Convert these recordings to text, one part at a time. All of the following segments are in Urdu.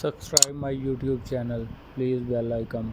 Subscribe my YouTube channel. Please bell icon.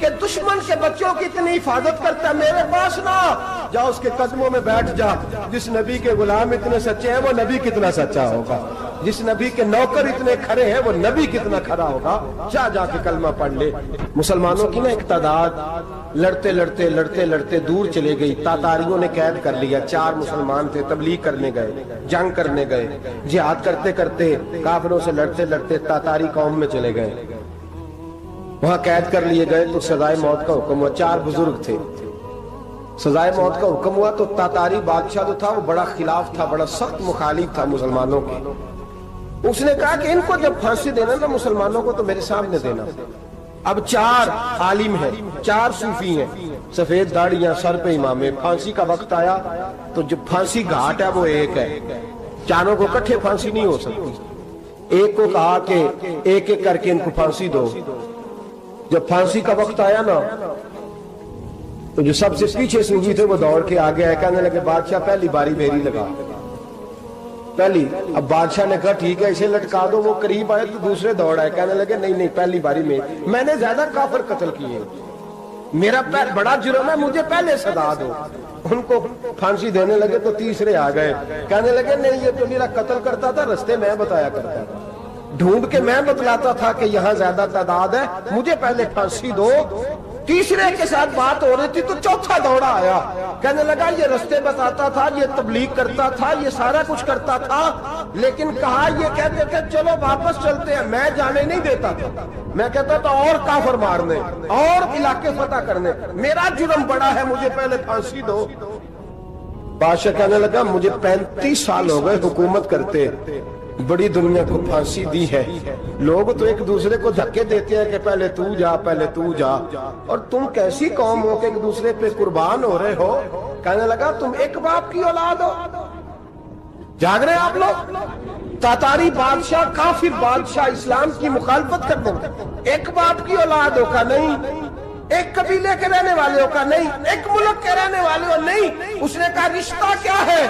کہ دشمن کے بچوں کی اتنی حفاظت کرتا ہے، میرے پاس نہ جا، اس کے قدموں میں بیٹھ جا۔ جس نبی کے غلام اتنے سچے ہیں وہ نبی کتنا سچا ہوگا، جس نبی کے نوکر اتنے کھڑے ہیں وہ نبی کتنا کھڑا ہوگا۔ جا کے کلمہ پڑھ لے۔ مسلمانوں کی نا ایک تعداد لڑتے لڑتے دور چلے گئی، تاتاریوں نے قید کر لیا۔ 4 مسلمان تھے، تبلیغ کرنے گئے، جنگ کرنے گئے، جہاد کرتے کرتے کافروں سے لڑتے تاتاری قوم میں چلے گئے، وہاں قید کر لیے گئے تو سزائے موت کا حکم ہوا۔ 4 بزرگ تھے، سزائے موت کا حکم ہوا تو تاتاری بادشاہ جو تھا وہ بڑا خلاف تھا، بڑا سخت مخالف تھا مسلمانوں کے۔ اس نے کہا کہ ان کو جب پھانسی دینا نا مسلمانوں کو تو میرے سامنے دینا۔ اب 4 عالم ہیں، 4 صوفی ہیں، سفید داڑیاں، سر پہ امامے۔ پھانسی کا وقت آیا تو جو پھانسی گھاٹ ہے وہ ایک ہے، چاروں کو اکٹھے پھانسی نہیں ہو سکتی۔ ایک کو کہا کہ ایک ایک کر کے ان کو پھانسی دو۔ جب پھانسی کا وقت آیا نا تو جو سب سے پیچھے صوفی تھے وہ دوڑ کے آگے آئے، کہنے لگے بادشاہ پہلی باری میری لگا پہلی۔ اب بادشاہ نے کہا ٹھیک ہے اسے لٹکا دو۔ وہ قریب آئے تو دوسرے دوڑ آئے، کہنے لگے نہیں پہلی باری میں نے زیادہ کافر قتل کیے، میرا بڑا جرم ہے، مجھے پہلے سزا دو۔ ان کو پھانسی دینے لگے تو تیسرے آ گئے، کہنے لگے نہیں یہ تو میرا قتل کرتا تھا، رستے میں بتایا کرتا تھا، ڈھونڈ کے میں بتلاتا تھا کہ یہاں زیادہ تعداد ہے، مجھے پہلے پھانسی دو۔ تیسرے کے ساتھ بات ہو رہی تھی تو چوتھا دوڑا آیا، کہنے لگا یہ رستے بتاتا تھا، یہ تبلیغ کرتا تھا، یہ سارا کچھ کرتا تھا، لیکن کہا یہ کہتے تھے چلو واپس چلتے ہیں، میں جانے نہیں دیتا تھا، میں کہتا تھا اور کافر مارنے اور علاقے فتح کرنے، میرا جرم بڑا ہے، مجھے پہلے پھانسی دو۔ بادشاہ کہنے لگا مجھے 35 سال ہو گئے حکومت کرتے، بڑی دنیا کو پھانسی دی ہے، لوگ تو ایک دوسرے کو دھکے دیتے ہیں کہ پہلے تو جا پہلے تو جا، اور تم کیسی قوم ہو کہ ایک دوسرے پہ قربان ہو رہے ہو۔ کہنے لگا تم ایک باپ کی اولاد ہو، جاگ رہے آپ لوگ؟ تاتاری بادشاہ، کافر بادشاہ، اسلام کی مخالفت کر دیں، ایک باپ کی اولاد ہو کا نہیں، ایک قبیلے کے رہنے والے ہو کا نہیں، ایک ملک کے رہنے والے ہو نہیں۔ اس نے کہا رشتہ کیا ہے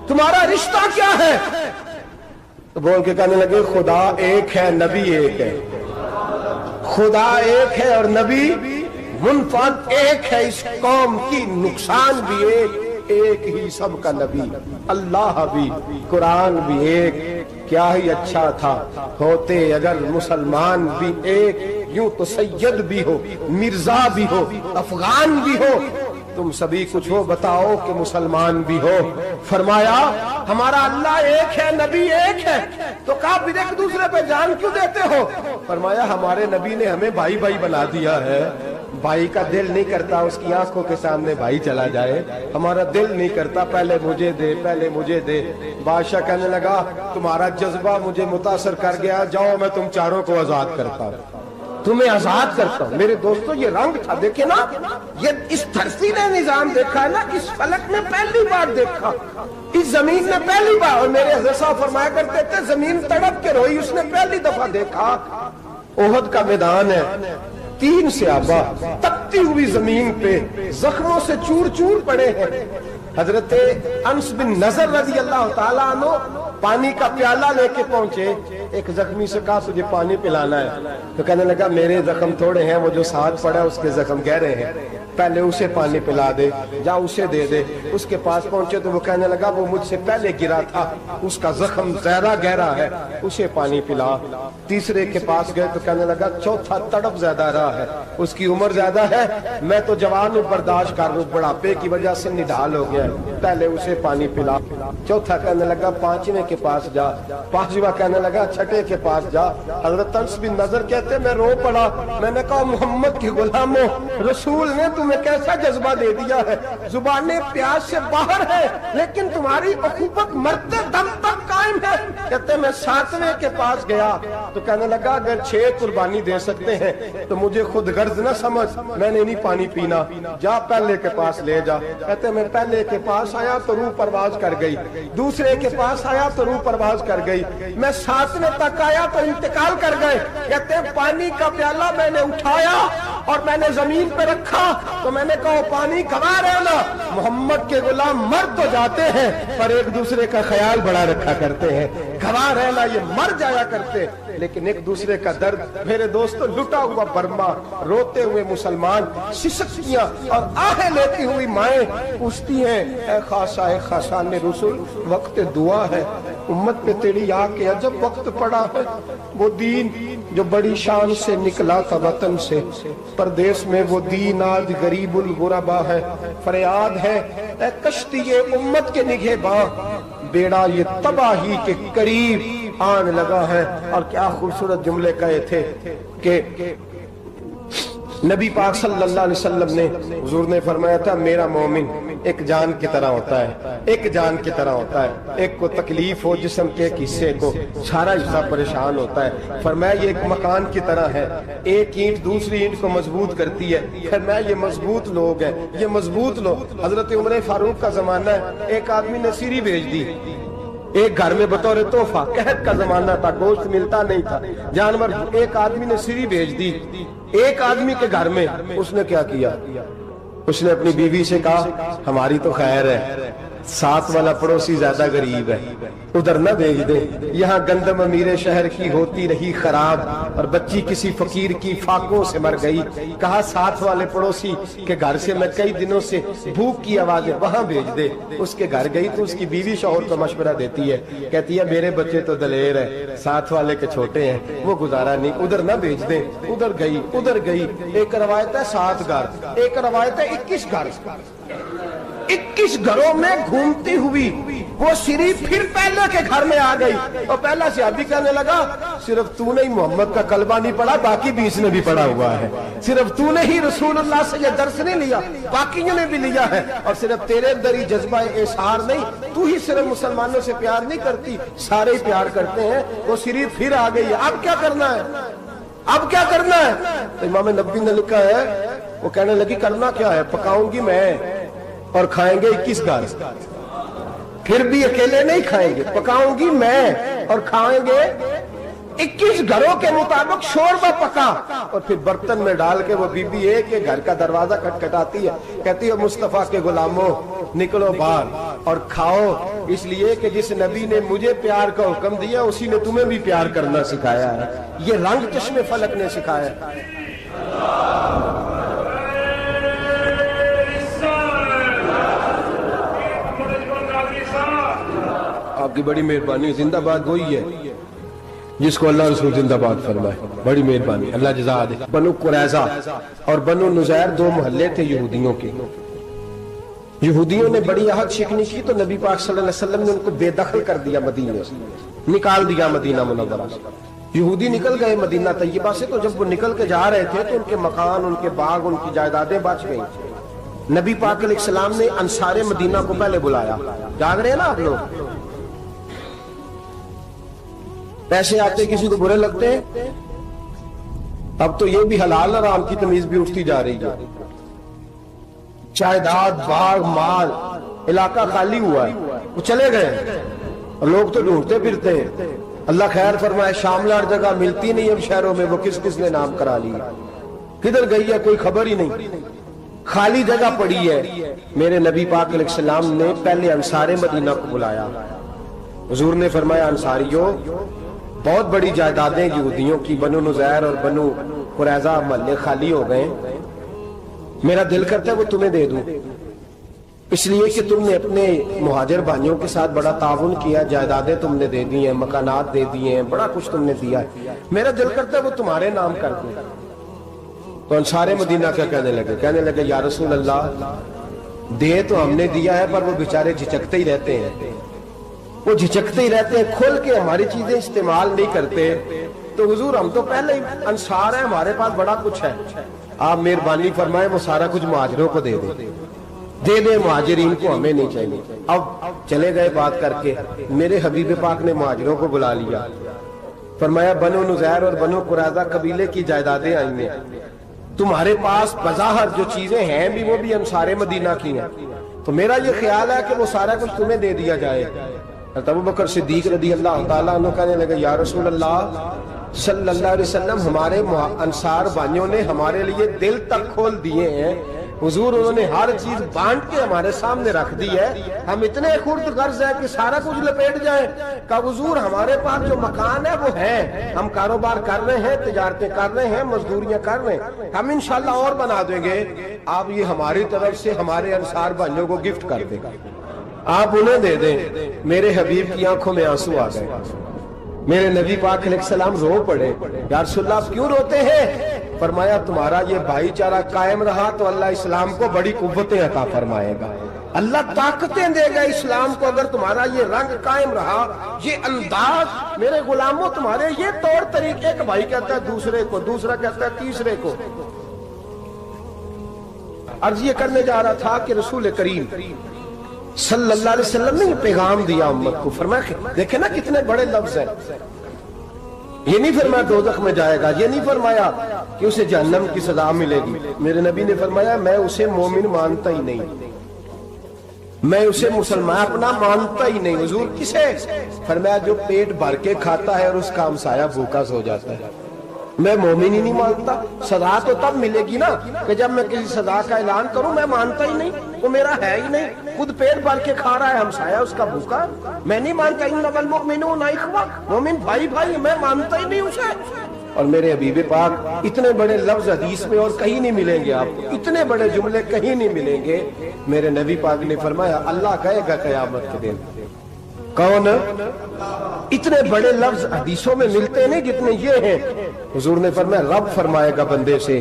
تمہارا، رشتہ کیا ہے؟ تو بول کے کہنے لگے خدا ایک ہے، نبی ایک ہے، خدا ایک ہے اور نبی منفرد ایک ہے، اس قوم کی نقصان بھی ایک ہی سب کا نبی، اللہ بھی، قرآن بھی ایک۔ کیا ہی اچھا تھا ہوتے اگر مسلمان بھی ایک، یوں تو سید بھی ہو، مرزا بھی ہو، افغان بھی ہو، تم سبھی کچھ ہو، بتاؤ کہ مسلمان بھی ہو۔ فرمایا ہمارا اللہ ایک ہے، نبی ایک ہے، تو کہا پھر ایک دوسرے پہ جان کیوں دیتے ہو؟ فرمایا ہمارے نبی نے ہمیں بھائی بھائی بنا دیا ہے، بھائی کا دل نہیں کرتا اس کی آنکھوں کے سامنے بھائی چلا جائے، ہمارا دل نہیں کرتا پہلے مجھے دے پہلے مجھے دے۔ بادشاہ کہنے لگا تمہارا جذبہ مجھے متاثر کر گیا، جاؤ میں تم چاروں کو آزاد کرتا ہوں، تمہیں آزاد کرتا ہوں۔ میرے دوستو یہ رنگ تھا، دیکھیں نا، یہ اس دھرتی نے نظام دیکھا ہے نا، اس فلک میں پہلی بار دیکھا، اس زمین نے پہلی بار، اور میرے حضرت صاحب فرمایا کرتے تھے زمین تڑپ کے روئی، اس نے پہلی دفعہ دیکھا۔ احد کا میدان ہے، 3 صحابہ تپتی ہوئی زمین پہ زخموں سے چور چور پڑے ہیں۔ حضرت انس بن نضر رضی اللہ تعالیٰ عنہ پانی کا پیالہ لے کے پہنچے، ایک زخمی سے کہا تجھے پانی پلانا ہے، تو کہنے لگا میرے زخم تھوڑے ہیں، وہ جو ساتھ پڑا ہے اس کے زخم گہرے ہیں، پہلے اسے پانی پلا دے، جا اسے دے دے۔ اس کے پاس پہنچے تو وہ کہنے لگا وہ مجھ سے پہلے گرا تھا، اس کا زخم زیادہ گہرا ہے، اسے پانی پلا۔ تیسرے کے پاس گئے تو کہنے لگا چوتھا تڑپ زیادہ رہا ہے، اس کی عمر زیادہ ہے، میں تو جوان ہوں برداشت کر لوں، بڑھاپے کی وجہ سے نڈھال ہو گیا ہے، پہلے اسے پانی پلا۔ چوتھا کہنے لگا 5ویں کے پاس جا، 5واں کہنے لگا 6ٹھے کے پاس جا۔ حضرت انس بن نضر کہتے میں رو پڑا، میں نے کہا محمد کی غلاموں، رسول نے تمہیں کیسا جذبہ دے دیا ہے، زبانیں پیاس سے باہر ہے لیکن تمہاری اخوت مرتے دم تک قائم ہے۔ کہتے میں 7ویں کے پاس گیا تو کہنے لگا اگر 6 قربانی دے سکتے ہیں تو مجھے خود غرض نہ سمجھ، میں نے نہیں پانی پینا، جا پہلے کے پاس لے جا۔ کہتے میں پہلے کے پاس آیا تو روح پرواز کر گئی، دوسرے کے پاس آیا تو روح پرواز کر گئی، میں 7ویں تک آیا تو انتقال کر گئے۔ کہتے ہیں پانی کا پیالہ میں نے اٹھایا اور میں نے زمین پہ رکھا تو میں نے کہا پانی گوا رہنا، محمد کے غلام مر تو جاتے ہیں پر ایک دوسرے کا خیال بڑا رکھا کرتے ہیں، گوا رہنا یہ مر جایا کرتے لیکن ایک دوسرے کا درد۔ میرے دوستو، لٹا ہوا برما، روتے ہوئے مسلمان، سسکیاں اور آہیں لیتی ہوئی مائیں پوچھتی ہیں اے خاصا اے خاصان رسول، وقت دعا ہے، امت پہ تیری آ کے عجب وقت پڑا ہے۔ وہ دین جو بڑی شان سے نکلا تھا وطن سے، پردیس میں وہ دین آج غریب الغربا ہے۔ فریاد ہے اے کشتی امت کے نگہ باں، بیڑا یہ تباہی کے قریب آن لگا ہے۔ اور کیا خوبصورت جملے کہے تھے کہ نبی پاک صلی اللہ علیہ وسلم نے، حضور نے فرمایا تھا میرا مومن ایک جان کی طرح ہوتا ہے، ایک جان کی طرح ہوتا ہے، ایک کو تکلیف ہو جسم کے ایک حصے کو سارا حصہ پریشان ہوتا ہے۔ فرمایا یہ ایک مکان کی طرح ہے، ایک اینٹ دوسری اینٹ کو مضبوط کرتی ہے۔ فرمایا یہ مضبوط لوگ ہیں، یہ مضبوط لوگ۔ حضرت عمر فاروق کا زمانہ ہے، ایک آدمی نے سیری بھیج دی ایک گھر میں بطور تحفہ، قحط کا زمانہ تھا، گوشت ملتا نہیں تھا، جانور، ایک آدمی نے سیری بھیج دی ایک آدمی کے گھر میں۔ اس نے کیا کیا؟ اس نے اپنی بیوی سے کہا ہماری تو خیر ہے، ساتھ والا پڑوسی زیادہ غریب ہے، ادھر نہ بھیج دے، یہاں گندم امیر شہر کی ہوتی رہی خراب اور بچی کسی فقیر کی فاقوں سے مر گئی۔ کہا ساتھ والے پڑوسی کے گھر سے میں کئی دنوں سے بھوک کی آوازیں، وہاں بھیج دے۔ اس کے گھر گئی تو اس کی بیوی شوہر کو مشورہ دیتی ہے، کہتی ہے میرے بچے تو دلیر ہے، ساتھ والے کے چھوٹے ہیں، وہ گزارا نہیں، ادھر نہ بھیج دے۔ ادھر گئی۔ ایک روایت ہے 7 گھر، ایک روایت ہے 21 گھر۔ 21 گھروں میں گھومتی ہوئی وہ سری پھر پہلے کے گھر میں آ گئی اور پہلا صحابی کہنے لگا صرف تو نے ہی محمد کا کلمہ نہیں پڑھا، باقی 20 نے بھی پڑھا ہوا ہے، صرف تو نے ہی رسول اللہ سے یہ درس نہیں لیا، باقیوں نے بھی لیا ہے، اور صرف تیرے اندر ہی جذبہ اظہار نہیں، تو ہی صرف مسلمانوں سے پیار نہیں کرتی، سارے ہی پیار کرتے ہیں۔ وہ سری پھر آ گئی ہے، اب کیا کرنا ہے؟ اب کیا کرنا ہے؟ امام نبوی نے لکھا ہے، وہ کہنے لگی کرنا کیا ہے؟ پکاؤں گی میں اور کھائیں گے 21 گھر، پھر بھی اکیلے نہیں کھائیں گے، پکاؤں گی میں اور کھائیں گے 21 گھروں کے مطابق شوربہ پکا، اور پھر برتن میں ڈال کے وہ بی بی ایک گھر کا دروازہ کھٹکھٹاتی ہے، کہتی ہے مصطفیٰ کے غلاموں نکلو باہر اور کھاؤ، اس لیے کہ جس نبی نے مجھے پیار کا حکم دیا اسی نے تمہیں بھی پیار کرنا سکھایا ہے، یہ رنگ چشم فلک نے سکھایا ہے۔ آپ کی بڑی مہربانی، زندہ باد وہی ہے جس کو اللہ رسول زندہ باد فرمائے، بڑی مہربانی، اللہ جزا دے۔ بنو قریظہ اور بنو نذیر 2 محلے تھے یہودیوں کے۔ یہودیوں نے بڑی عہد شکنی کی تو نبی پاک صلی اللہ علیہ وسلم نے ان کو بے دخل کر دیا، مدینے سے نکال دیا، مدینہ منورہ سے۔ یہودی نکل گئے مدینہ طیبہ سے، تو جب وہ نکل کے جا رہے تھے تو ان کے مکان، ان کے باغ، ان کی جائیدادیں بچ گئیں۔ نبی پاک علیہ السلام نے انصار مدینہ کو پہلے بلایا، جاگ رہے ہیں نا آپ لوگ؟ پیسے آتے کسی کو برے لگتے ہیں، اب تو یہ بھی حلال حرام کی تمیز بھی اٹھتی جا رہی ہے۔ جائیداد، باغ، مال، علاقہ خالی ہوا ہے، وہ چلے گئے اور لوگ تو ڈھونڈتے پھرتے ہیں۔ اللہ خیر فرمائے، شاملار جگہ ملتی نہیں اب شہروں میں، وہ کس کس نے نام کرا لی، کدھر گئی ہے کوئی خبر ہی نہیں، خالی جگہ پڑی ہے۔ میرے نبی پاک علیہ السلام نے پہلے انصار مدینہ کو بلایا، حضور نے فرمایا انصاریوں بہت بڑی جائیدادیں یہودیوں کی، بنو نذیر اور بنو قریظہ محلے خالی ہو گئے، میرا دل کرتا ہے وہ تمہیں دے دوں، اس لیے کہ تم نے اپنے مہاجر بھائیوں کے ساتھ بڑا تعاون کیا، جائیدادیں تم نے دے دی ہیں، مکانات دے دیے ہیں، بڑا کچھ تم نے دیا ہے، میرا دل کرتا ہے وہ تمہارے نام کر دوں۔ تو انصار مدینہ کیا کہنے لگے یا رسول اللہ دے تو ہم نے دیا ہے پر وہ بیچارے جھچکتے ہی رہتے ہیں، وہ جھچکتے ہی رہتے ہیں، کھول کے ہماری چیزیں استعمال نہیں کرتے۔ تو حضور ہم تو پہلے ہی انصار ہیں، ہمارے پاس بڑا کچھ ہے، آپ مہربانی فرمائیں وہ سارا کچھ مہاجروں کو دے دے، مہاجرین کو ہمیں نہیں چاہیے۔ اب چلے گئے بات کر کے، میرے حبیب پاک نے مہاجروں کو بلا لیا، فرمایا بنو نذیر اور بنو قریظہ قبیلے کی جائیدادیں آئی ہیں، تمہارے پاس بظاہر جو چیزیں ہیں بھی وہ بھی انصار مدینہ کی ہیں، تو میرا یہ خیال ہے کہ وہ سارا کچھ تمہیں دے دیا جائے۔ ابو بکر صدیق رضی اللہ تعالیٰ عنہ کہنے لگے یا رسول اللہ صلی اللہ علیہ وسلم ہمارے انصار بھائیوں نے ہمارے لیے دل تک کھول دیے ہیں حضور، انہوں نے ہر چیز بانٹ کے ہمارے سامنے رکھ دی ہے، ہم اتنے خرد غرض ہیں کہ سارا کچھ لپیٹ جائیں۔ کہ حضور ہمارے پاس جو مکان ہے وہ ہے، ہم کاروبار کر رہے ہیں، تجارتیں کر رہے ہیں، مزدوریاں کر رہے ہیں، ہم انشاءاللہ اور بنا دیں گے، آپ یہ ہماری طرف سے ہمارے انصار بھائیوں کو گفٹ کر دیں، آپ انہیں دے دیں۔ میرے حبیب کی آنکھوں میں آنسو آ گئے، میرے نبی پاک علیہ السلام رو پڑے، یا رسول اللہ آپ کیوں روتے ہیں؟ فرمایا تمہارا یہ بھائی چارہ قائم رہا تو اللہ اسلام کو بڑی قوتیں عطا فرمائے گا، اللہ طاقتیں دے گا اسلام کو، اگر تمہارا یہ رنگ قائم رہا، یہ انداز، میرے غلاموں تمہارے یہ طور طریقے، ایک بھائی کہتا ہے دوسرے کو، دوسرا کہتا ہے تیسرے کو۔ عرض یہ کرنے جا رہا تھا کہ رسول کریم صلی اللہ علیہ وسلم نے یہ پیغام دیا امت کو، فرمایا دیکھیں نا کتنے بڑے لفظ ہیں، یہ نہیں فرمایا دوزخ میں جائے گا، یہ نہیں فرمایا کہ اسے جہنم کی سزا ملے گی، میرے نبی نے فرمایا میں اسے مومن مانتا ہی نہیں، میں اسے مسلمان اپنا مانتا ہی نہیں۔ حضور کسے؟ فرمایا جو پیٹ بھر کے کھاتا ہے اور اس کا ہمسایہ بھوکا سو جاتا ہے، میں مومن ہی نہیں مانتا۔ سزا تو تب ملے گی نا کہ جب میں کسی سزا کا اعلان کروں، میں مانتا ہی نہیں، وہ میرا ہے ہی نہیں، خود پیٹ بھر کے کھا رہا ہے، ہمسایہ اس کا بھوکا، میں نہیں مانتا۔ انما المؤمنون اخوہ، مومن بھائی بھائی، میں مانتا ہی نہیں اسے۔ اور میرے حبیب پاک اتنے بڑے لفظ حدیث میں اور کہیں نہیں ملیں گے آپ کو، اتنے بڑے جملے کہیں نہیں ملیں گے۔ میرے نبی پاک نے فرمایا اللہ کہے گا قیامت کے دن، کون؟ اتنے بڑے لفظ حدیثوں میں ملتے نہیں جتنے یہ ہیں۔ حضور نے فرمایا رب فرمائے گا بندے سے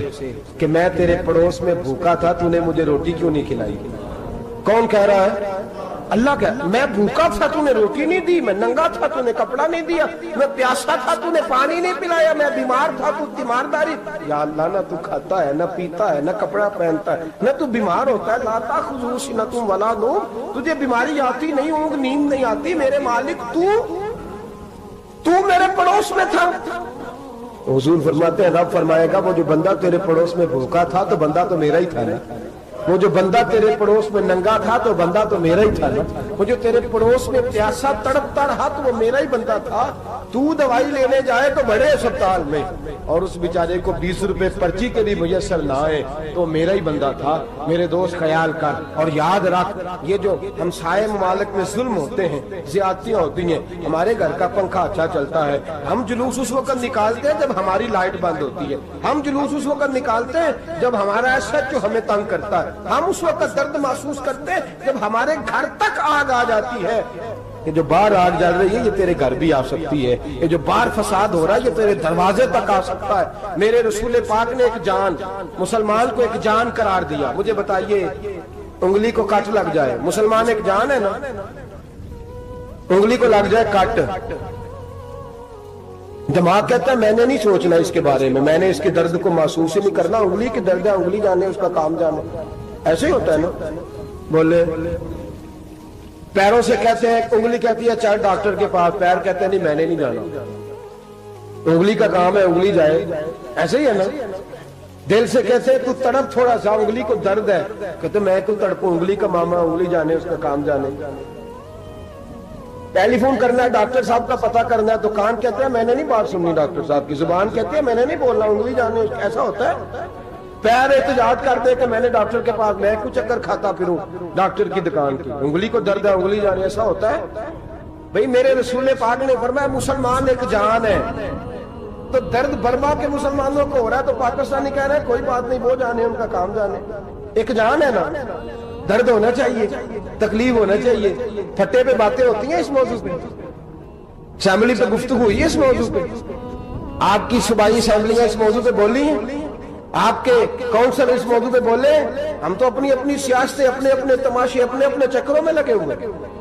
کہ میں تیرے پڑوس میں بھوکا تھا، تو نے مجھے روٹی کیوں نہیں کھلائی؟ کون کہہ رہا ہے؟ اللہ کہہ، میں بھوکا تھا تو نے روٹی نہیں دی، میں ننگا تھا تو نے کپڑا نہیں دیا، میں پیاسا تھا تو نے پانی نہیں پلایا، میں بیمار تھا تو تیمارداری۔ یا اللہ نہ تو کھاتا ہے، نہ پیتا ہے، نہ کپڑا پہنتا ہے، نہ تو بیمار ہوتا ہے، لا تاخذہ سنۃ ولا نوم، تجھے بیماری آتی نہیں، اونگ نیند نہیں آتی، میرے مالک تو میرے پڑوس میں تھا۔ حضور فرماتے ہیں رب فرمائے گا وہ جو بندہ تیرے پڑوس میں بھوکا تھا تو بندہ تو میرا ہی تھا نا، وہ جو بندہ تیرے پڑوس میں ننگا تھا تو بندہ تو میرا ہی تھا نا، وہ جو تیرے پڑوس میں پیاسا تڑپتا رہا تو وہ میرا ہی بندہ تھا۔ تو دوائی لینے جائے تو بڑے اسپتال میں اور اس بیچارے کو 20 روپے پرچی کے بھی میسر نہ آئے تو میرا ہی بندہ تھا۔ میرے دوست خیال کر اور یاد رکھ، یہ جو ہمسائے ممالک میں ظلم ہوتے ہیں، زیادتیاں ہوتی ہیں، ہمارے گھر کا پنکھا اچھا چلتا ہے، ہم جلوس اس وقت نکالتے ہیں جب ہماری لائٹ بند ہوتی ہے، ہم جلوس اس وقت نکالتے ہیں جب ہمارا ایسا جو ہمیں تنگ کرتا ہے، ہم اس وقت درد محسوس کرتے ہیں جب ہمارے گھر تک آگ آ جاتی ہے۔ یہ جو باہر آگ جل رہی ہے یہ تیرے گھر بھی آ سکتی ہے، یہ جو باہر فساد ہو رہا ہے یہ تیرے دروازے تک آ سکتا ہے۔ میرے رسول پاک نے ایک جان، مسلمان کو ایک جان قرار دیا۔ مجھے بتائیے انگلی کو کٹ لگ جائے، مسلمان ایک جان ہے نا، انگلی کو لگ جائے کٹ، دماغ کہتا ہے میں نے نہیں سوچنا اس کے بارے میں نے اس کے درد کو محسوس ہی نہیں کرنا، انگلی کی درد ہے، انگلی جانے اس کا کام جانے، ایسے ہی ہوتا ہے نا۔ بولے پیروں سے کہتے ہیں، انگلی کہتی ہے چل ڈاکٹر کے پاس، پیر کہتے ہیں نہیں میں نے نہیں جانا، انگلی کا کام ہے انگلی جائے، ایسے ہی ہے نا۔ دل سے کہتے ہیں تو تڑپ تھوڑا سا، انگلی کو درد ہے، کہتے میں کیوں تڑپوں، انگلی کا معاملہ انگلی جانے اس کا کام جانے۔ ٹیلی فون کرنا ہے ڈاکٹر صاحب کا پتہ کرنا ہے تو کان کہتے ہیں میں نے نہیں بات سننی ڈاکٹر صاحب کی، زبان کہتی ہے میں نے نہیں بولنا، انگلی جانے، ایسا ہوتا ہے۔ پیر احتجاج کر دے کہ میں نے ڈاکٹر کے پاس، میں کچھ چکر کھاتا پھروں ڈاکٹر کی دکان کی، انگلی کو درد ہے انگلی جانے، ایسا ہوتا ہے بھئی؟ میرے رسول پاک نے فرمایا مسلمان ایک جان ہے، تو درد برما کے مسلمانوں کو ہو رہا ہے تو پاکستانی کہہ رہے ہیں کوئی بات نہیں وہ جانے ان کا کام جانے، ایک جان ہے نا، درد ہونا چاہیے، تکلیف ہونا چاہیے۔ پھٹے پہ باتیں ہوتی ہیں اس موضوع پہ، اسمبلی پہ گفتگو ہوئی ہے اس موضوع پہ، آپ کی صوبائی اسمبلیاں اس موضوع پہ بولی ہیں، آپ کے کونسل اس موضوع پہ بولے، ہم تو اپنی اپنی سیاستیں، اپنے اپنے تماشے، اپنے اپنے چکروں میں لگے ہوئے۔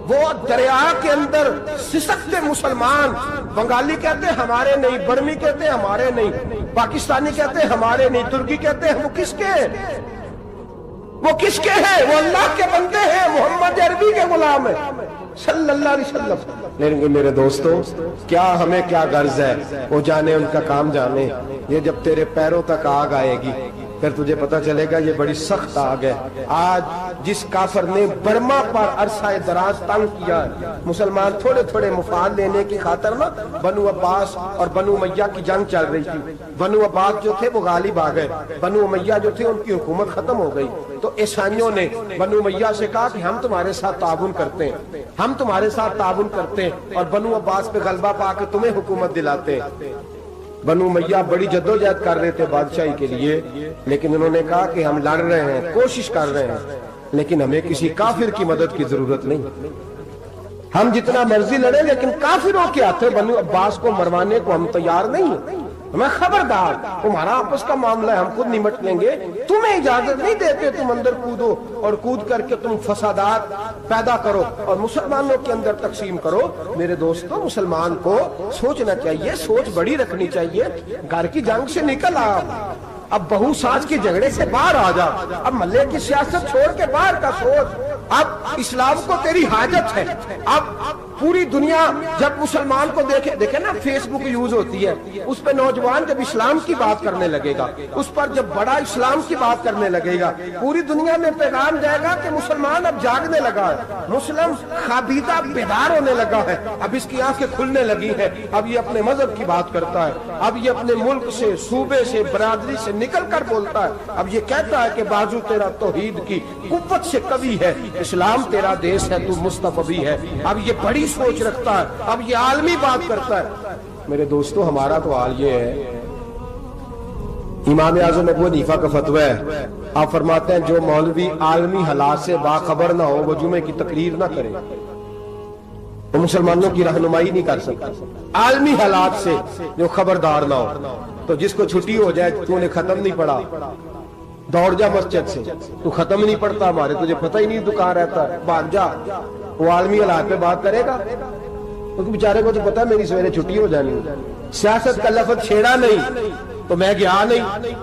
وہ دریا کے اندر سسکتے مسلمان، بنگالی کہتے ہیں ہمارے نہیں، برمی کہتے ہیں ہمارے نہیں، پاکستانی کہتے ہیں ہمارے نہیں، ترکی کہتے ہیں وہ کس کے ہیں؟ وہ کس کے ہیں؟ وہ اللہ کے بندے ہیں، محمد عربی کے غلام ہیں صلی اللہ علیہ وسلم۔ لیکن میرے دوستوں کیا ہمیں کیا غرض ہے، وہ جانے ان کا کام جانے۔ یہ جب تیرے پیروں تک آگ آئے گی، پھر تجھے پتہ چلے گا یہ بڑی سخت آگ ہے. آج جس کافر نے برما پر عرصہ دراز تنگ کیا ہے، مسلمان تھوڑے تھوڑے مفاد لینے کی خاطر نا بنو عباس اور بنو امیہ کی جنگ چل رہی تھی. بنو عباس جو تھے وہ غالب آ گئے، بنو امیہ جو تھے ان کی حکومت ختم ہو گئی. تو عیسائیوں نے بنو امیہ سے کہا کہ ہم تمہارے ساتھ تعاون کرتے ہیں، ہم تمہارے ساتھ تعاون کرتے ہیں اور بنو عباس پہ غلبہ پا کے تمہیں حکومت دلاتے ہیں. بنو امیہ بڑی جدوجہد کر رہے تھے بادشاہی کے لیے، لیکن انہوں نے کہا کہ ہم لڑ رہے ہیں، کوشش کر رہے ہیں، لیکن ہمیں کسی کافر کی مدد کی ضرورت نہیں. ہم جتنا مرضی لڑیں لیکن کافروں کے ہاتھوں بنو عباس کو مروانے کو ہم تیار نہیں ہیں. ہمیں خبردار، تمہارا آپس کا معاملہ ہے، ہم خود نمٹ لیں گے، تمہیں اجازت نہیں دیتے تم اندر کودو اور کود کر کے تم فسادات پیدا کرو اور مسلمانوں کے اندر تقسیم کرو. میرے دوستو، مسلمان کو سوچنا چاہیے، سوچ بڑی رکھنی چاہیے. گھر کی جنگ سے نکل آ، اب بہو ساز کے جھگڑے سے باہر آ جا، اب محلے کی سیاست چھوڑ کے باہر کا سوچ. اب اسلام کو تیری حاجت ہے. اب پوری دنیا جب مسلمان کو دیکھے نا، فیس بک یوز ہوتی ہے، اس پہ نوجوان جب اسلام کی بات کرنے لگے گا، اس پر جب بڑا اسلام کی بات کرنے لگے گا، پوری دنیا میں پیغام جائے گا کہ مسلمان اب جاگنے لگا ہے، مسلم خوابیدہ بیدار ہونے لگا ہے، اب اس کی آنکھیں کھلنے لگی ہیں، اب یہ اپنے مذہب کی بات کرتا ہے، اب یہ اپنے ملک سے، صوبے سے، برادری سے نکل کر بولتا ہے. اب یہ کہتا ہے کہ بازو تیرا توحید کی قوت سے قوی ہے، اسلام تیرا دیس ہے، تو مصطفی ہے. اب یہ بڑی سوچ رکھتا ہے، اب یہ عالمی بات کرتا ہے. میرے دوستو، ہمارا تو حال یہ ہے. امام اعظم ابو حنیفہ کا فتویٰ ہے، آپ فرماتے ہیں جو مولوی عالمی حالات سے باخبر نہ ہو وہ جمعے کی تقریر نہ کرے، وہ مسلمانوں کی رہنمائی نہیں کر سکتا. عالمی حالات سے جو خبردار نہ ہو، تو جس کو چھٹی ہو جائے، تو نے ختم نہیں پڑھا، دوڑ جا مسجد سے، تو ختم نہیں پڑھتا ہمارے، تجھے پتہ ہی نہیں تو کہاں رہتا ہے، بھاگ جا. وہ عالمی حالات پہ بات کرے گا، کیونکہ بیچارے کو تو پتہ ہے میری سویرے چھٹی ہو جانی. سیاست کا لفظ چھیڑا نہیں تو میں گیا نہیں.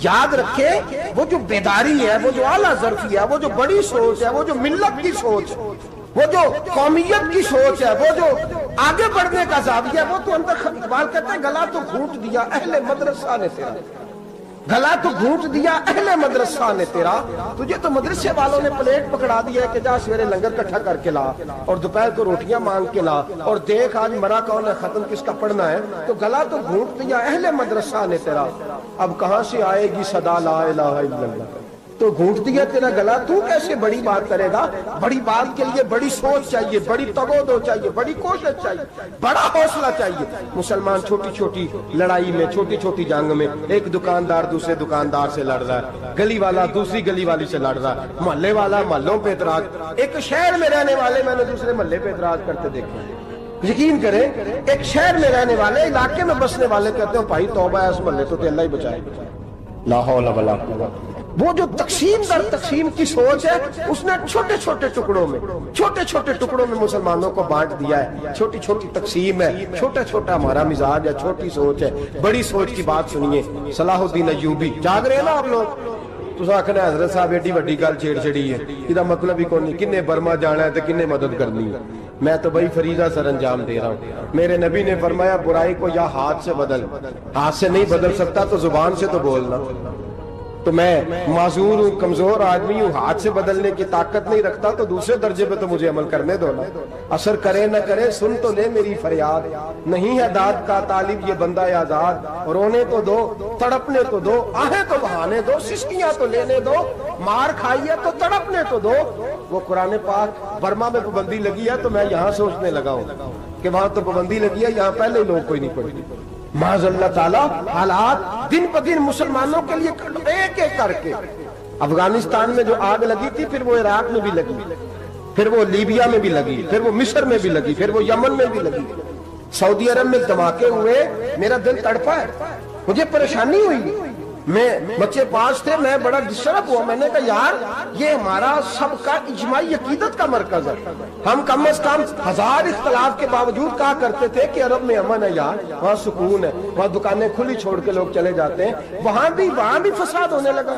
یاد رکھے، وہ جو بیداری ہے، وہ جو اعلیٰ ظرفی ہے، وہ جو بڑی سوچ ہے، وہ جو ملت کی سوچ، وہ جو قومیت کی سوچ ہے، وہ جو آگے بڑھنے کا زاویہ ہے، وہ تو اندر. اقبال کہتا ہے گلا تو گھونٹ دیا اہل مدرسہ نے تیرا، گلا تو گھونٹ دیا اہل مدرسہ نے تیرا. تجھے تو مدرسے والوں نے پلیٹ پکڑا دیا ہے کہ جا سویرے لنگر کٹھا کر کے لا اور دوپہر کو روٹیاں مانگ کے لا اور دیکھ آج مرا کون ہے، ختم کس کا پڑھنا ہے. تو گلا تو گھونٹ دیا اہل مدرسہ نے تیرا، اب کہاں سے آئے گی صدا لا الہ الا اللہ. تو گھونٹ دیا تیرا گلا، تو کیسے بڑی بات کرے گا؟ بڑی بات کے لیے بڑی سوچ چاہیے، بڑی تگودو چاہیے، بڑی کوشش چاہیے، بڑا حوصلہ چاہیے. مسلمان چھوٹی چھوٹی لڑائی میں، چھوٹی چھوٹی جنگ میں، ایک دکاندار دوسرے دکاندار سے لڑ رہا ہے، گلی والا دوسری گلی والی سے لڑ رہا ہے، محلے والا محلوں پہ اعتراض. ایک شہر میں رہنے والے میں نے دوسرے محلے پہ اعتراض کرتے دیکھے. یقین کریں، ایک شہر میں رہنے والے، علاقے میں بسنے والے کہتے ہیں بھائی توبہ ہے، اس محلے تو اللہ ہی بچائے. لا حول ولا قوت. وہ جو تقسیم در تقسیم کی سوچ ہے، اس نے چھوٹے چھوٹے ٹکڑوں میں مسلمانوں کو بانٹ دیا ہے. چھوٹی چھوٹی تقسیم ہے، چھوٹا چھوٹا ہمارا مزاج ہے، چھوٹی سوچ ہے. بڑی سوچ کی بات سنیے. صلاح الدین ایوبی، جاگ رہے ہیں نا آپ لوگ؟ تو آخنا حضرت صاحب ایڈی وڈی گل چھیڑ چھڑی ہے، یہ مطلب ہی کون نہیں، کنے برما جانا ہے تو کنے مدد کرنی ہے. میں تو بھائی فریضہ سر انجام دے رہا ہوں. میرے نبی نے فرمایا برائی کو یا ہاتھ سے بدل، ہاتھ سے نہیں بدل سکتا تو زبان سے تو بولنا. تو میں معذور ہوں، کمزور آدمی ہوں، ہاتھ سے بدلنے کی طاقت نہیں رکھتا، تو دوسرے درجے پہ تو مجھے عمل کرنے دو نا. اثر کرے نہ کرے سن تو لے میری فریاد، نہیں ہے داد کا طالب یہ بندہ آزاد. رونے تو دو، تڑپنے تو دو، آہیں تو بہانے دو، سسکیاں تو لینے دو، مار کھائیے تو تڑپنے تو دو. وہ قرآن پاک برما میں پابندی لگی ہے تو میں یہاں سوچنے لگا ہوں کہ وہاں تو پابندی لگی ہے، یہاں پہلے لوگ کوئی نہیں پڑھی. معاذ اللہ تعالیٰ حالات دن پہ دن مسلمانوں کے لیے ایک ایک کر کے. افغانستان میں جو آگ لگی تھی، پھر وہ عراق میں بھی لگی، پھر وہ لیبیا میں بھی لگی، پھر وہ مصر میں بھی لگی، پھر وہ یمن میں بھی لگی. سعودی عرب میں دھماکے ہوئے، میرا دل تڑپا ہے، مجھے پریشانی ہوئی. میں بچے 5 تھے، میں بڑا ڈسٹرب ہوا. میں نے کہا یار یہ ہمارا سب کا اجماعی عقیدت کا مرکز ہے. ہم کم از کم 1000 اختلاف کے باوجود کہا کرتے تھے کہ عرب میں امن ہے یار، وہاں سکون ہے، وہاں دکانیں کھلی چھوڑ کے لوگ چلے جاتے ہیں. وہاں بھی فساد ہونے لگا.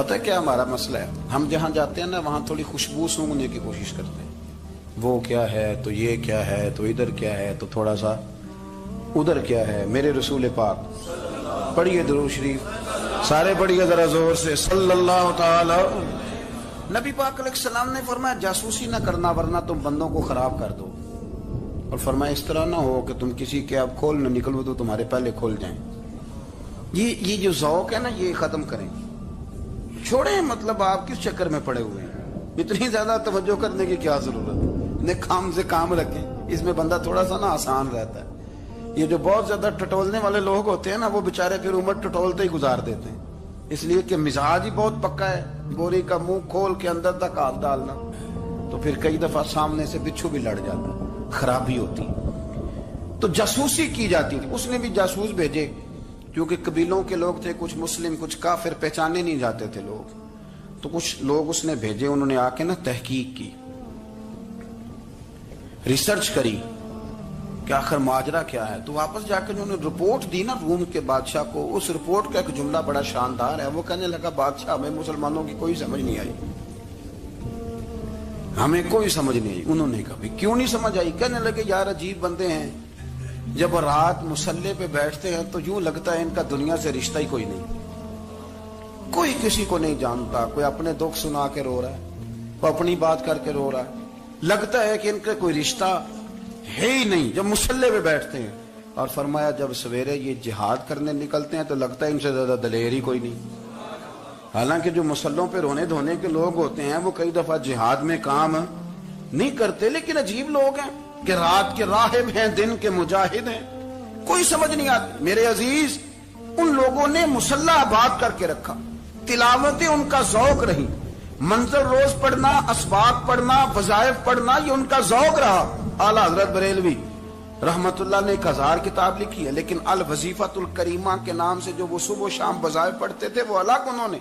پتہ ہے کیا ہمارا مسئلہ ہے؟ ہم جہاں جاتے ہیں نا وہاں تھوڑی خوشبو سونگنے کی کوشش کرتے ہیں. وہ کیا ہے تو یہ کیا ہے تو ادھر کیا ہے تو تھوڑا سا ادھر کیا ہے. میرے رسول پاک پڑھیے درود شریف سارے پڑھیے ذرا زور سے صلی اللہ تعالی. نبی پاک علیہ السلام نے فرمایا جاسوسی نہ کرنا ورنہ تم بندوں کو خراب کر دو. اور فرمایا اس طرح نہ ہو کہ تم کسی کے اب کھول نہ نکلو تو تمہارے پہلے کھول جائیں. یہ جو ذوق ہے نا یہ ختم کریں. چھوڑیں مطلب آپ کس چکر میں پڑے ہوئے ہیں. اتنی زیادہ توجہ کرنے کی کیا ضرورت ہے. انہیں کام سے کام رکھیں. اس میں بندہ تھوڑا سا نا آسان رہتا ہے. یہ جو بہت زیادہ ٹٹولنے والے لوگ ہوتے ہیں نا وہ بےچارے پھر عمر ٹٹولتے ہی گزار دیتے ہیں. اس لیے کہ مزاج ہی بہت پکا ہے. گوری کا منہ کھول کے اندر تک ہاتھ ڈالنا تو پھر کئی دفعہ سامنے سے بچھو بھی لڑ جاتا ہے. خرابی ہوتی. تو جاسوسی کی جاتی تھی. اس نے بھی جاسوس بھیجے کیونکہ قبیلوں کے لوگ تھے. کچھ مسلم کچھ کافر پہچانے نہیں جاتے تھے لوگ. تو کچھ لوگ اس نے بھیجے. انہوں نے آ کے نا تحقیق کی ریسرچ کری کہ آخر ماجرا کیا ہے. تو واپس جا کے انہوں نے رپورٹ دی نا روم کے بادشاہ کو. اس رپورٹ کا ایک جملہ بڑا شاندار ہے. وہ کہنے لگا بادشاہ ہمیں مسلمانوں کی کوئی سمجھ نہیں آئی. ہمیں کوئی سمجھ نہیں آئی. انہوں نے کہا کیوں نہیں سمجھ آئی. کہنے لگے یار عجیب بندے ہیں. جب رات مسلح پہ بیٹھتے ہیں تو یوں لگتا ہے ان کا دنیا سے رشتہ ہی کوئی نہیں. کوئی کسی کو نہیں جانتا. کوئی اپنے دکھ سنا کے رو رہا ہے کوئی اپنی بات کر کے رو رہا ہے. لگتا ہے کہ ان کا کوئی رشتہ ہے ہی نہیں جب مسلح پہ بیٹھتے ہیں. اور فرمایا جب سویرے یہ جہاد کرنے نکلتے ہیں تو لگتا ہے ان سے زیادہ دلیر ہی کوئی نہیں. حالانکہ جو مسلحوں پہ رونے دھونے کے لوگ ہوتے ہیں وہ کئی دفعہ جہاد میں کام نہیں کرتے. لیکن عجیب لوگ ہیں کہ رات کے راہب ہیں دن کے مجاہد ہیں. کوئی سمجھ نہیں آتی. میرے عزیز ان لوگوں نے مسلح آباد کر کے رکھا. تلاوتیں ان کا ذوق رہی. منظر روز پڑھنا اسباق پڑھنا وظائف پڑھنا یہ ان کا ذوق رہا. اعلیٰ حضرت بریلوی رحمت اللہ نے 1000 کتاب لکھی ہے. لیکن الوظیفۃ الکریمہ کے نام سے جو وہ صبح و شام وظائف پڑھتے تھے وہ الگ انہوں نے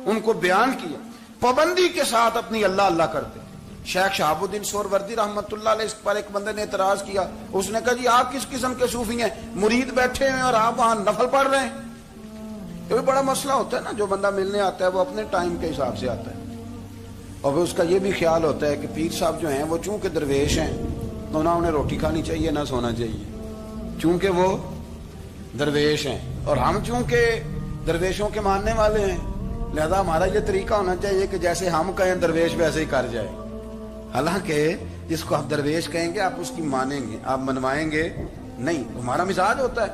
ان کو بیان کیا. پابندی کے ساتھ اپنی اللہ اللہ کرتے. شیخ شہاب الدین سہروردی رحمت اللہ علیہ اس پر ایک بندے نے اعتراض کیا. اس نے کہا جی آپ کس قسم کے صوفی ہیں. مرید بیٹھے ہیں اور آپ وہاں نفل پڑھ رہے ہیں. یہ بھی بڑا مسئلہ ہوتا ہے نا. جو بندہ ملنے آتا ہے وہ اپنے ٹائم کے حساب سے آتا ہے اور پھر اس کا یہ بھی خیال ہوتا ہے کہ پیر صاحب جو ہیں وہ چونکہ درویش ہیں تو نہ انہیں روٹی کھانی چاہیے نہ سونا چاہیے چونکہ وہ درویش ہیں. اور ہم چونکہ درویشوں کے ماننے والے ہیں لہذا ہمارا یہ طریقہ ہونا چاہیے کہ جیسے ہم کہیں درویش ویسے ہی کر جائے. حالانکہ جس کو آپ درویش کہیں گے آپ اس کی مانیں گے آپ منوائیں گے نہیں. ہمارا مزاج ہوتا ہے.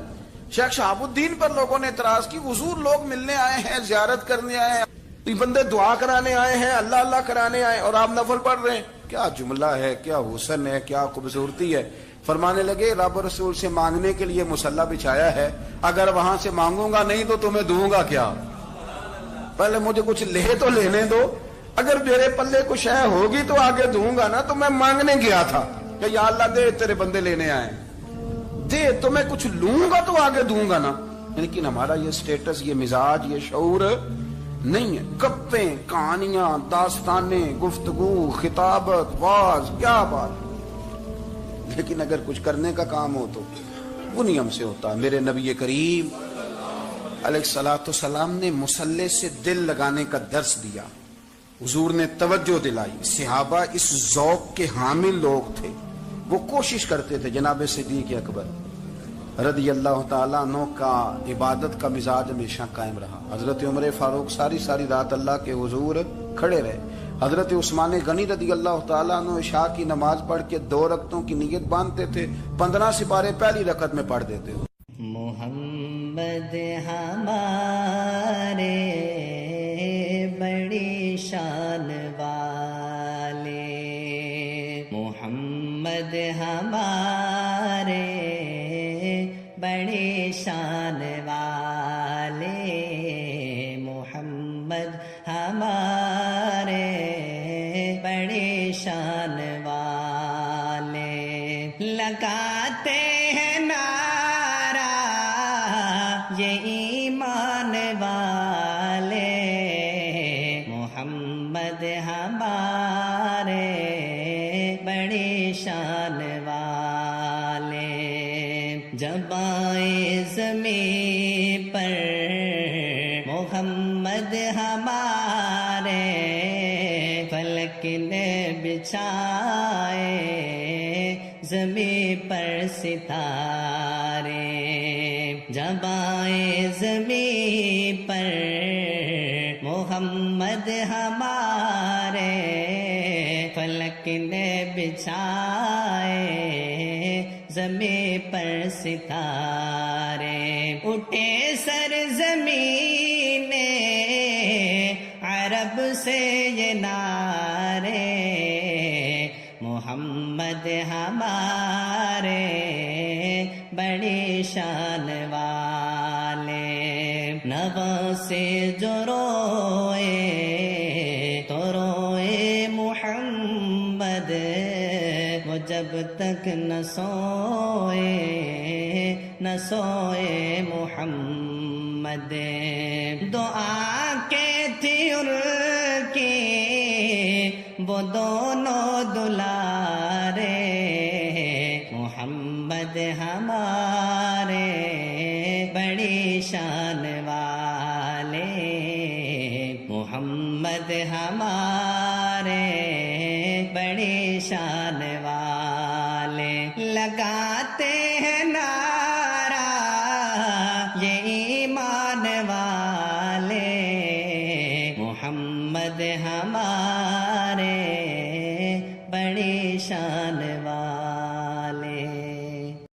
شیخ شہاب الدین پر لوگوں نے اعتراض کی. حضور لوگ ملنے آئے ہیں زیارت کرنے آئے ہیں یہ بندے دعا کرانے آئے ہیں اللہ اللہ کرانے آئے اور آپ نفل پڑھ رہے ہیں. کیا جملہ ہے کیا حسن ہے کیا خوبصورتی ہے. فرمانے لگے رب رسول سے مانگنے کے لیے مصلی بچھایا ہے. اگر وہاں سے مانگوں گا نہیں تو تمہیں دوں گا کیا. پہلے مجھے کچھ لے تو لینے دو. اگر میرے پلے کچھ ہے ہوگی تو آگے دوں گا نا. تو میں مانگنے گیا تھا کہ یا اللہ دے تیرے بندے لینے آئے دے تو میں کچھ لوں گا تو آگے دوں گا نا. لیکن ہمارا یہ سٹیٹس یہ مزاج یہ شعور نہیں ہے. گپیں کہانیاں داستانیں گفتگو خطابت واز کیا بات. لیکن اگر کچھ کرنے کا کام ہو تو وہ نہیں ہم سے ہوتا. میرے نبی کریم علیہ الصلوۃ والسلام نے مصلی سے دل لگانے کا درس دیا. حضور نے توجہ دلائی. صحابہ اس ذوق کے حامل لوگ تھے. وہ کوشش کرتے تھے. جناب صدیق اکبر رضی اللہ تعالیٰ عنہ کا عبادت کا مزاج ہمیشہ قائم رہا. حضرت عمر فاروق ساری رات اللہ کے حضور کھڑے رہے. حضرت عثمان غنی رضی اللہ تعالیٰ عنہ عشاء کی نماز پڑھ کے 2 رکعتوں کی نیت باندھتے تھے. 15 سپارے پہلی رکعت میں پڑھ دیتے. محمد ہمارے بڑی شان والے محمد ہمارے بڑے شان والے محمد ہمارے بڑے شان والے. لگاتے ہیں نعرہ یہ ایمان والے محمد ہمارے بڑے شان والے. جب آئے زمین پر محمد ہمارے نے بچھائے زمین پر ستارے، جب آئے زمین پر محمد ہمارے، فلک نے بچھائے زمین پر ستارے، اٹھے سرزمین عرب سے یہ نعرے، محمد ہمارے بڑی شان والے، نوا سے جو روئے تو روئے محمد، وہ جب تک نہ سوئے محمد، دعا کے تھی ان کی وہ دونوں دلارے، محمد ہمارے بڑی شان والے، محمد ہمارے بڑی شان والے، لگاتے ہیں نعرہ یہ ایمان والے، محمد ہمارے بڑی شان والے۔